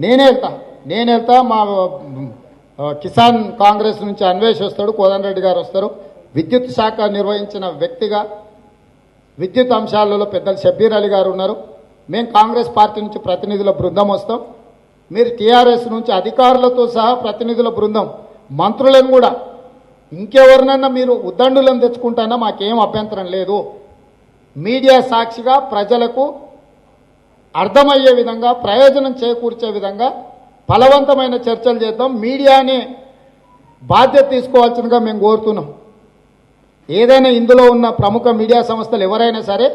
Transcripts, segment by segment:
నేను వెళ్తా మా కిసాన్ కాంగ్రెస్ నుంచి అన్వేష్ వస్తాడు, కోదండరెడ్డి గారు వస్తారు. విద్యుత్ శాఖ నిర్వహించిన వ్యక్తిగా విద్యుత్ అంశాలలో పెద్దలు షబ్బీర్ అలీ గారు ఉన్నారు. మేము కాంగ్రెస్ పార్టీ నుంచి ప్రతినిధుల బృందం వస్తాం. మీరు టీఆర్ఎస్ నుంచి అధికారులతో సహా ప్రతినిధుల బృందం, మంత్రులను కూడా ఇంకెవరినన్నా మీరు ఉద్దండులను తెచ్చుకుంటానా మాకేం అభ్యంతరం లేదు. మీడియా సాక్షిగా ప్రజలకు అర్థమయ్యే విధంగా, ప్రయోజనం చేకూర్చే విధంగా ఫలవంతమైన చర్చలు చేద్దాం. మీడియాని బాధ్యత తీసుకోవాల్సిందిగా మేము కోరుతున్నాం. ఏదైనా ఇందులో ఉన్న ప్రముఖ మీడియా సంస్థలు ఎవరైనా సరే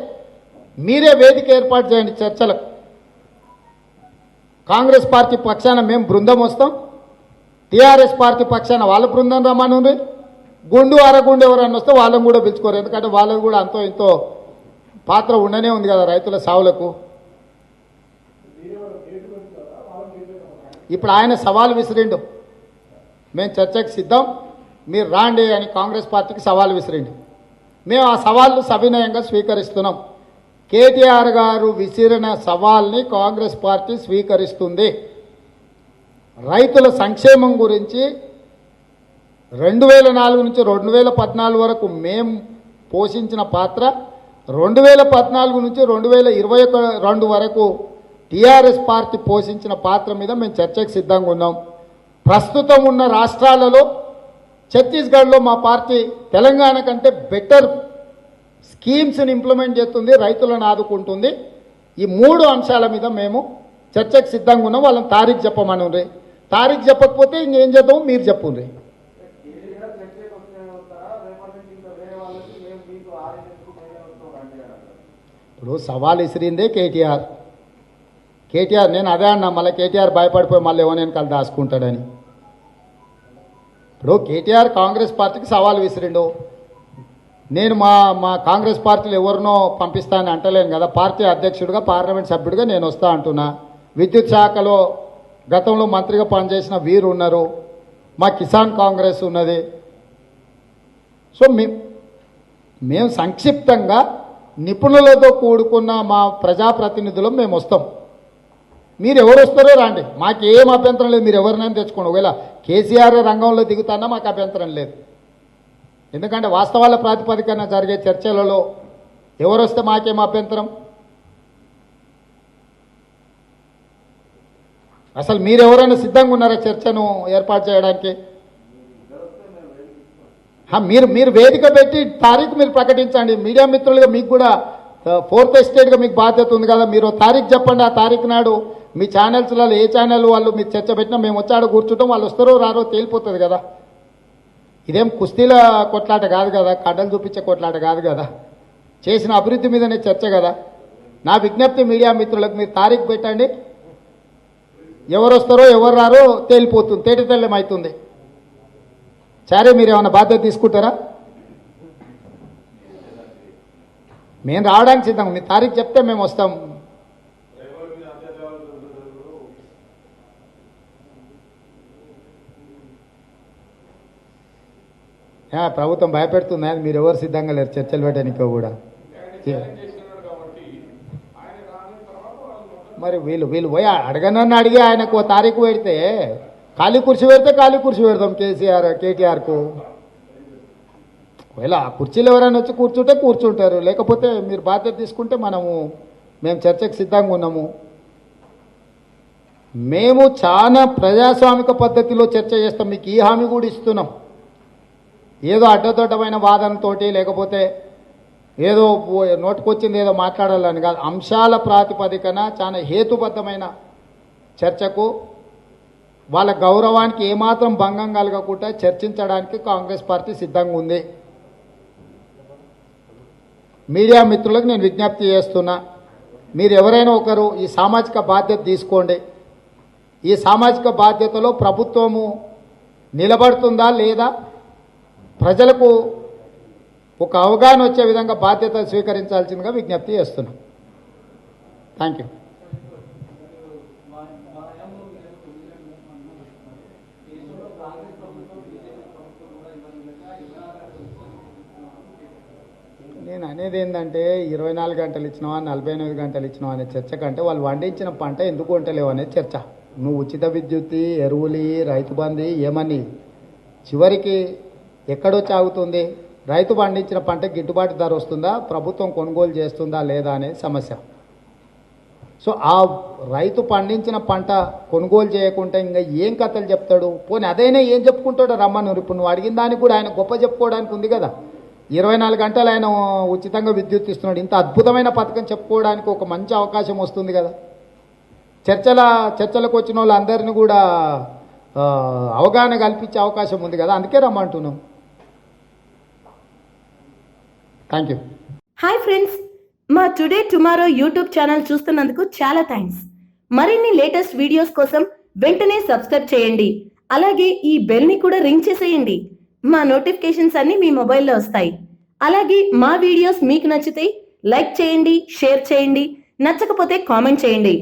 మీరే వేదిక ఏర్పాటు చేయండి చర్చలకు. కాంగ్రెస్ పార్టీ పక్షాన మేము బృందం వస్తాం, టీఆర్ఎస్ పార్టీ పక్షాన వాళ్ళ బృందం రమ్మని, గుండు అరగుండు ఎవరన్నా వస్తే వాళ్ళని కూడా పిలుచుకోరు. ఎందుకంటే వాళ్ళది కూడా అంతో ఇంతో పాత్ర ఉండనే ఉంది కదా రైతుల సావులకు. ఇప్పుడు ఆయన సవాల్ విసిరిండు, మేము చర్చకు సిద్ధం, మీరు రాండి అని కాంగ్రెస్ పార్టీకి సవాల్ విసిరిండు. మేము ఆ సవాళ్ళు సవినయంగా స్వీకరిస్తున్నాం. కేటీఆర్ గారు విసిరిన సవాల్ని కాంగ్రెస్ పార్టీ స్వీకరిస్తుంది. రైతుల సంక్షేమం గురించి 2004 నుంచి 2014 వరకు మేము పోషించిన పాత్ర, 2014 నుంచి 2022 వరకు టీఆర్ఎస్ పార్టీ పోషించిన పాత్ర మీద మేము చర్చకు సిద్ధంగా ఉన్నాం. ప్రస్తుతం ఉన్న రాష్ట్రాలలో ఛత్తీస్గఢ్లో మా పార్టీ తెలంగాణ కంటే బెటర్ స్కీమ్స్ని ఇంప్లిమెంట్ చేస్తుంది, రైతులను ఆదుకుంటుంది. ఈ 3 అంశాల మీద మేము చర్చకు సిద్ధంగా ఉన్నాం. వాళ్ళని తారీఖు చెప్పమని, తారీఖు చెప్పకపోతే ఇంకేం చేద్దాం మీరు చెప్పుండ్రి. ఇప్పుడు సవాల్ ఇసిరిందే కేటీఆర్. నేను అదే అన్నా, మళ్ళీ కేటీఆర్ భయపడిపోయి మళ్ళీ ఎవరు వెనకాల దాచుకుంటాడని. ఇప్పుడు కేటీఆర్ కాంగ్రెస్ పార్టీకి సవాల్ విసిరిండు. నేను మా కాంగ్రెస్ పార్టీలు ఎవరినో పంపిస్తానని అంటలేను కదా. పార్టీ అధ్యక్షుడిగా, పార్లమెంట్ సభ్యుడిగా నేను వస్తా అంటున్నా. విద్యుత్ శాఖలో గతంలో మంత్రిగా పనిచేసిన వీరు ఉన్నారు, మా కిసాన్ కాంగ్రెస్ ఉన్నది. సో మేము సంక్షిప్తంగా నిపుణులతో కూడుకున్న మా ప్రజాప్రతినిధులు మేము వస్తాం. మీరు ఎవరు వస్తారో రాండి, మాకేం అభ్యంతరం లేదు. మీరు ఎవరినైనా తెచ్చుకోండి. ఒకవేళ కేసీఆర్ రంగంలో దిగుతానా మాకు అభ్యంతరం లేదు. ఎందుకంటే వాస్తవాల ప్రాతిపదికన జరిగే చర్చలలో ఎవరు వస్తే మాకేం అభ్యంతరం. అసలు మీరెవరైనా సిద్ధంగా ఉన్నారా చర్చను ఏర్పాటు చేయడానికి? మీరు వేదిక పెట్టి తారీఖు మీరు ప్రకటించండి. మీడియా మిత్రులుగా మీకు కూడా 4th ఎస్టేట్గా మీకు బాధ్యత ఉంది కదా. మీరు తారీఖు చెప్పండి. ఆ తారీఖు నాడు మీ ఛానల్స్లలో ఏ ఛానల్ వాళ్ళు మీరు చర్చ పెట్టినా మేము వచ్చాడు కూర్చుంటాం. వాళ్ళు వస్తారో రారో తేలిపోతుంది కదా. ఇదేం కుస్తీల కొట్లాట కాదు కదా, కడ్డలు చూపించే కొట్లాట కాదు కదా, చేసిన అభివృద్ధి మీదనే చర్చ కదా. నా విజ్ఞప్తి మీడియా మిత్రులకు, మీరు తారీఖు పెట్టండి. ఎవరు వస్తారో ఎవరు రారో తేలిపోతుంది, తేటతెల్లమవుతుంది. సరే, మీరు ఏమైనా బాధ్యత తీసుకుంటారా? మేము రావడానికి సిద్ధం. మీ తారీఖు చెప్తే మేము వస్తాం. ప్రభుత్వం భయపెడుతుంది. మీరు ఎవరు సిద్ధంగా లేరు చర్చలు పెట్టడానికి కూడా. మరి వీళ్ళు పోయి అడగనని అడిగి ఆయనకు తారీఖు పెడితే, ఖాళీ కుర్చీ పెడితే ఖాళీ కుర్చీ పెడతాం కేటీఆర్కు. ఒకవేళ ఆ కుర్చీలు ఎవరైనా వచ్చి కూర్చుంటే కూర్చుంటారు, లేకపోతే మీరు బాధ్యత తీసుకుంటే మేము చర్చకు సిద్ధంగా ఉన్నాము. మేము చాలా ప్రజాస్వామిక పద్ధతిలో చర్చ చేస్తాం. మీకు ఈ హామీ కూడా ఇస్తున్నాం. ఏదో అడ్డదొడ్డమైన వాదనతోటి, లేకపోతే ఏదో నోటుకొచ్చింది ఏదో మాట్లాడాలని కాదు. అంశాల ప్రాతిపదికన చాలా హేతుబద్ధమైన చర్చకు, వాళ్ళ గౌరవానికి ఏమాత్రం భంగం కలగకుండా చర్చించడానికి కాంగ్రెస్ పార్టీ సిద్ధంగా ఉంది. మీడియా మిత్రులకు నేను విజ్ఞప్తి చేస్తున్నా, మీరు ఎవరైనా ఒకరు ఈ సామాజిక బాధ్యత తీసుకోండి. ఈ సామాజిక బాధ్యతలో ప్రభుత్వము నిలబడుతుందా లేదా, ప్రజలకు ఒక అవగాహన వచ్చే విధంగా బాధ్యత స్వీకరించాల్సిందిగా విజ్ఞప్తి చేస్తున్నాం. Thank you. నేను అనేది ఏంటంటే 24 గంటలు ఇచ్చినావా 48 గంటలు ఇచ్చినావా అనే చర్చ కంటే వాళ్ళు పండించిన పంట ఎందుకు వంటలేవు అనేది చర్చ. నువ్వు ఉచిత విద్యుత్, ఎరువులు, రైతు బంధు ఏమని చివరికి ఎక్కడొచ్చి ఆగుతుంది? రైతు పండించిన పంటకు గిట్టుబాటు ధర వస్తుందా, ప్రభుత్వం కొనుగోలు చేస్తుందా లేదా అనేది సమస్య. సో ఆ రైతు పండించిన పంట కొనుగోలు చేయకుంటే ఇంకా ఏం కథలు చెప్తాడు? పోనీ అదైనా ఏం చెప్పుకుంటాడో రమ్మను. ఇప్పుడు నువ్వు అడిగిన దానికి కూడా ఆయన గొప్ప చెప్పుకోవడానికి ఉంది కదా. 24 గంటలు ఆయన ఉచితంగా విద్యుత్ ఇస్తున్నాడు. ఇంత అద్భుతమైన పథకం చెప్పుకోవడానికి ఒక మంచి అవకాశం వస్తుంది కదా. చర్చలకు వచ్చిన వాళ్ళందరినీ కూడా అవగాహన కల్పించే అవకాశం ఉంది కదా. అందుకే రమ్మంటున్నాం. Thank you. హాయ్ ఫ్రెండ్స్, మా టుడే టుమారో యూట్యూబ్ ఛానల్ చూస్తున్నందుకు చాలా థ్యాంక్స్. మరిన్ని లేటెస్ట్ వీడియోస్ కోసం వెంటనే సబ్స్క్రైబ్ చేయండి. అలాగే ఈ బెల్ ని కూడా రింగ్ చేసేయండి. మా నోటిఫికేషన్స్ అన్ని మీ మొబైల్లో వస్తాయి. అలాగే మా వీడియోస్ మీకు నచ్చితే లైక్ చేయండి, షేర్ చేయండి, నచ్చకపోతే కామెంట్ చేయండి.